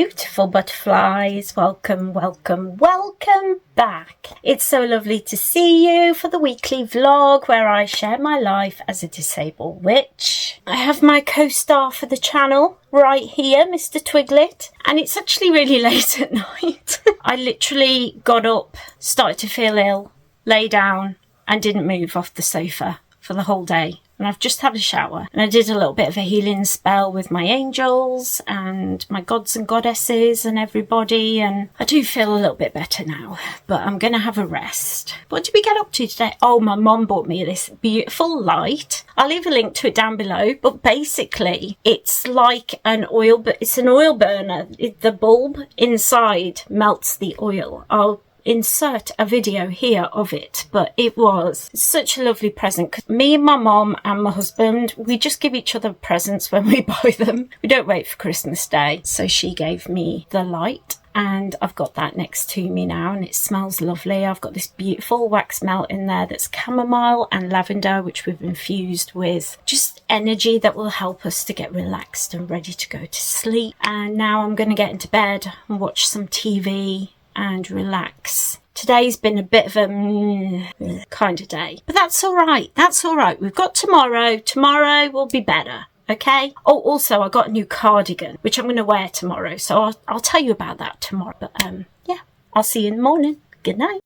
beautiful butterflies, welcome, welcome, welcome back. It's so lovely to see you for the weekly vlog where I share my life as a disabled witch. I have my co-star for the channel right here, Mr. Twiglet, and it's actually really late at night. I literally got up, started to feel ill, lay down and didn't move off the sofa for the whole day. And I've just had a shower and I did a little bit of a healing spell with my angels and my gods and goddesses and everybody, and I do feel a little bit better now, but I'm going to have a rest. What did we get up to today? Oh, my mum bought me this beautiful light. I'll leave a link to it down below, but basically it's like an oil, but it's an oil burner. The bulb inside melts the oil. I'll insert a video here of it, but it was such a lovely present. Me and my mom and my husband, we just give each other presents when we buy them. We don't wait for Christmas Day. So she gave me the light and I've got that next to me now and it smells lovely. I've got this beautiful wax melt in there that's chamomile and lavender, which we've infused with just energy that will help us to get relaxed and ready to go to sleep. And now I'm going to get into bed and watch some TV and relax. Today's been a bit of a kind of day, but that's all right. That's all right. We've got tomorrow. Tomorrow will be better. Okay. Oh, also I got a new cardigan, which I'm going to wear tomorrow. So I'll tell you about that tomorrow. But yeah, I'll see you in the morning. Good night.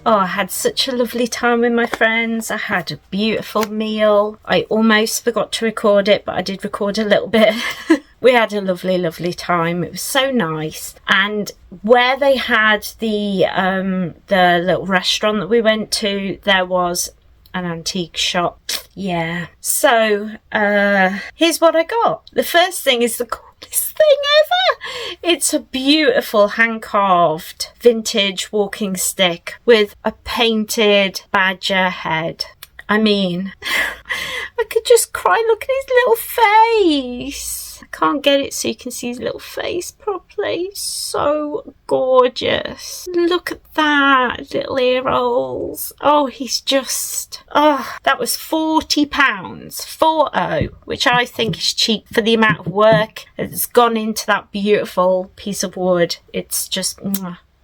Oh, I had such a lovely time with my friends. I had a beautiful meal. I almost forgot to record it, but I did record a little bit. We had a lovely, lovely time. It was so nice. And where they had the little restaurant that we went to, there was an antique shop. Yeah. So, here's what I got. The first thing is the coolest thing ever. It's a beautiful hand-carved vintage walking stick with a painted badger head. I mean, I could just cry. Look at his little face. I can't get it so you can see his little face properly. So gorgeous. Look at that. Little ear holes. Oh, he's just... Oh, that was £40. 40, which I think is cheap for the amount of work that's gone into that beautiful piece of wood. It's just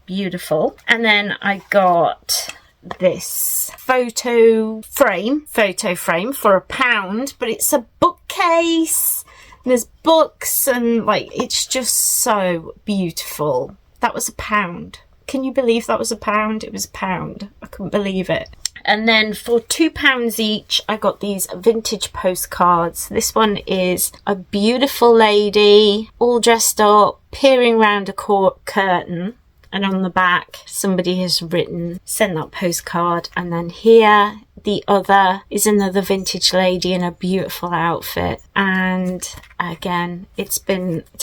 beautiful. And then I got this photo frame for £1, but it's a bookcase. There's books and it's just so beautiful. That was £1. Can you believe that was £1? It was £1. I couldn't believe it. And then for £2 each, I got these vintage postcards. This one is a beautiful lady, all dressed up, peering round a curtain. And on the back, somebody has sent that postcard. And then here, the other is another vintage lady in a beautiful outfit. And again, it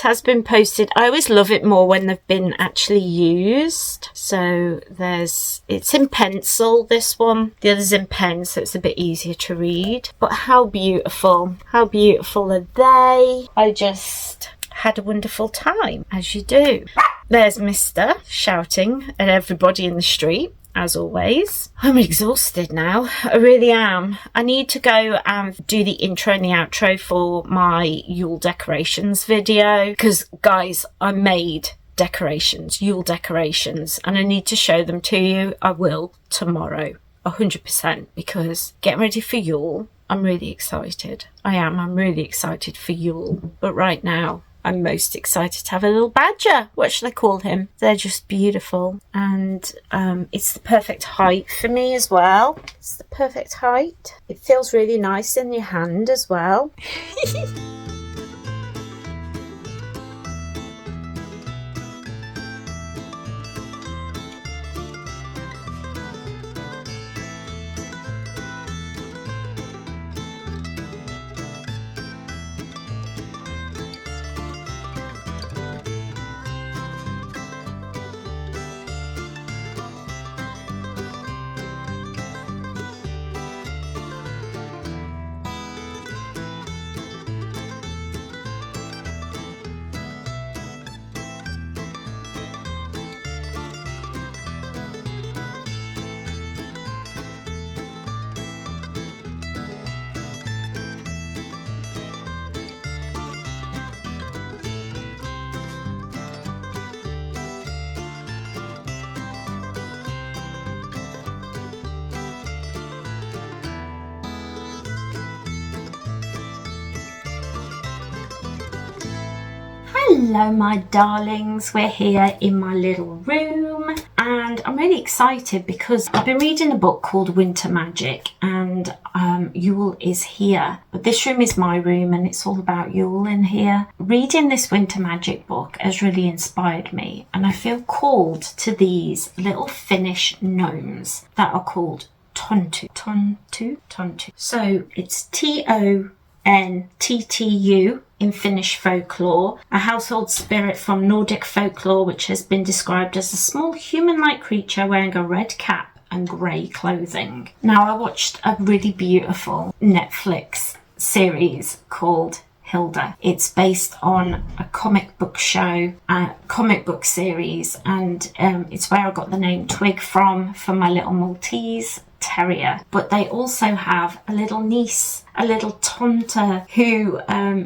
has been posted. I always love it more when they've been actually used. So it's in pencil, this one. The other's in pen, so it's a bit easier to read. But how beautiful are they? I just had a wonderful time, as you do. There's Mister shouting at everybody in the street, as always. I'm exhausted now. I really am. I need to go and do the intro and the outro for my Yule decorations video. Because, guys, I made Yule decorations, and I need to show them to you. I will tomorrow, 100%, because getting ready for Yule, I'm really excited. I'm really excited for Yule. But right now, I'm most excited to have a little badger. What should I call him? They're just beautiful. And it's the perfect height for me as well. It's the perfect height. It feels really nice in your hand as well. Hello my darlings, we're here in my little room and I'm really excited because I've been reading a book called Winter Magic and Yule is here, but this room is my room and it's all about Yule in here. Reading this Winter Magic book has really inspired me and I feel called to these little Finnish gnomes that are called Tontu. So it's Tonttu in Finnish folklore, a household spirit from Nordic folklore which has been described as a small human-like creature wearing a red cap and grey clothing. Now, I watched a really beautiful Netflix series called Hilda. It's based on a comic book show, a comic book series, and it's where I got the name Twig from for my little Maltese terrier. But they also have a little niece, a little Tonta, who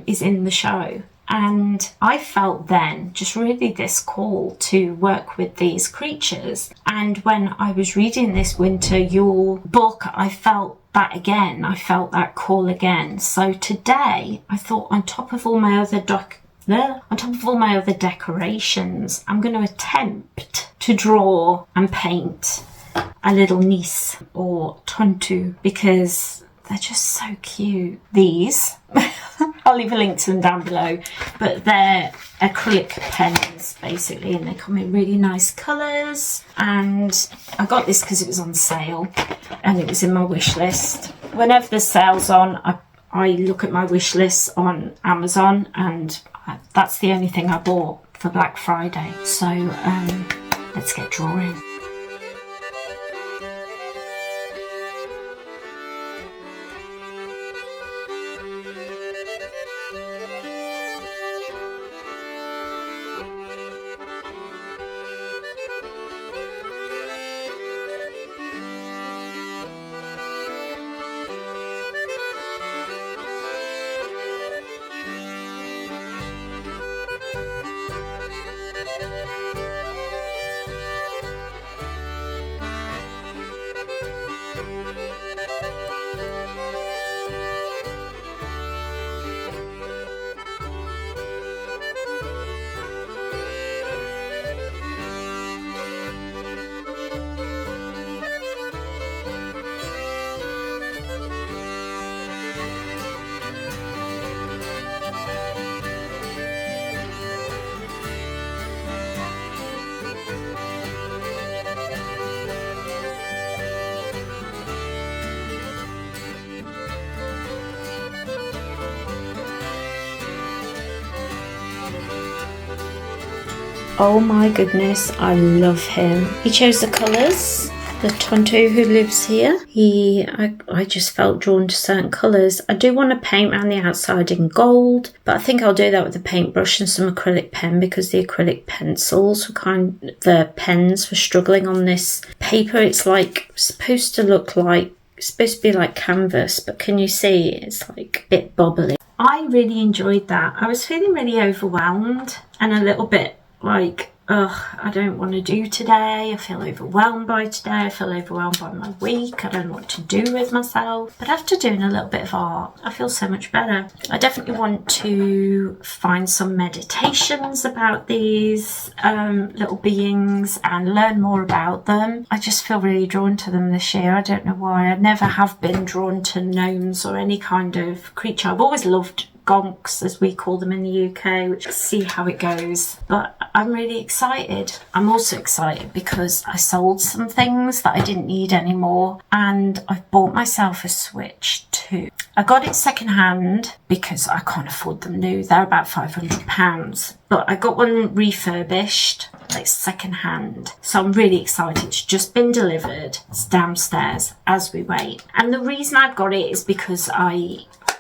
is in the show. And I felt then just really this call to work with these creatures. And when I was reading this Winter Yule book, I felt that again. I felt that call again. So today I thought, on top of all my other decorations, I'm going to attempt to draw and paint a little niece or Tontu because they're just so cute. These, I'll leave a link to them down below, but they're acrylic pens basically and they come in really nice colours. And I got this because it was on sale and it was in my wish list. whenever there's sales on, I look at my wish list on Amazon, and that's the only thing I bought for Black Friday. So let's get drawing. Oh my goodness, I love him. He chose the colours. The Tonto who lives here, I just felt drawn to certain colours. I do want to paint around the outside in gold, but I think I'll do that with a paintbrush and some acrylic pen, because the acrylic pencils were the pens were struggling on this paper. It's like supposed to be like canvas, but can you see it's like a bit bobbly. I really enjoyed that. I was feeling really overwhelmed and a little bit like, I don't want to do today. I feel overwhelmed by today. I feel overwhelmed by my week. I don't know what to do with myself. But after doing a little bit of art, I feel so much better. I definitely want to find some meditations about these little beings and learn more about them. I just feel really drawn to them this year. I don't know why. I never have been drawn to gnomes or any kind of creature. I've always loved gonks, as we call them in the UK, which see how it goes. But I'm really excited. I'm also excited because I sold some things that I didn't need anymore, and I've bought myself a Switch too. I got it secondhand because I can't afford them new. They're about £500, but I got one refurbished, like secondhand. So I'm really excited. It's just been delivered. It's downstairs as we wait. And the reason I've got it is because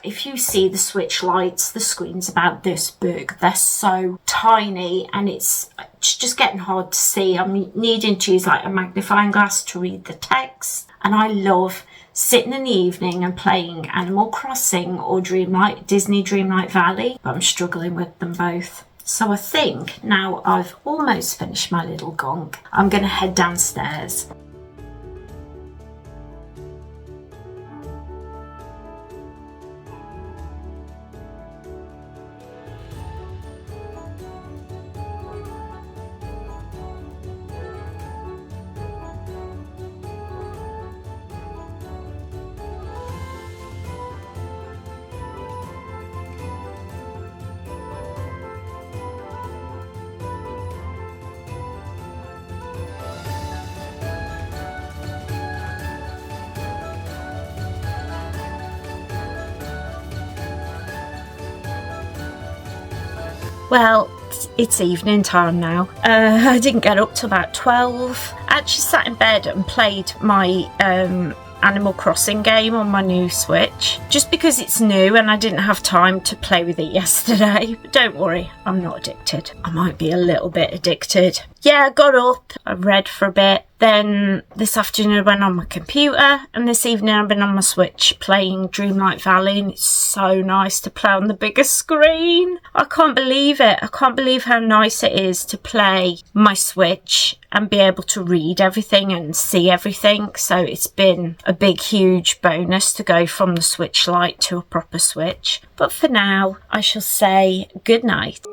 if you see the Switch lights, the screen's about this big. They're so tiny and it's just getting hard to see. I'm needing to use like a magnifying glass to read the text. And I love sitting in the evening and playing Animal Crossing or Disney Dreamlight Valley, but I'm struggling with them both. So I think now I've almost finished my little gonk, I'm going to head downstairs. Well, it's evening time now. I didn't get up till about 12. I actually sat in bed and played my Animal Crossing game on my new Switch, just because it's new and I didn't have time to play with it yesterday. But don't worry, I'm not addicted. I might be a little bit addicted. Yeah, I got up, I read for a bit. Then this afternoon I went on my computer, and this evening I've been on my Switch playing Dreamlight Valley, and it's so nice to play on the bigger screen. I can't believe it. I can't believe how nice it is to play my Switch and be able to read everything and see everything. So it's been a big, huge bonus to go from the Switch Lite to a proper Switch. But for now, I shall say good night.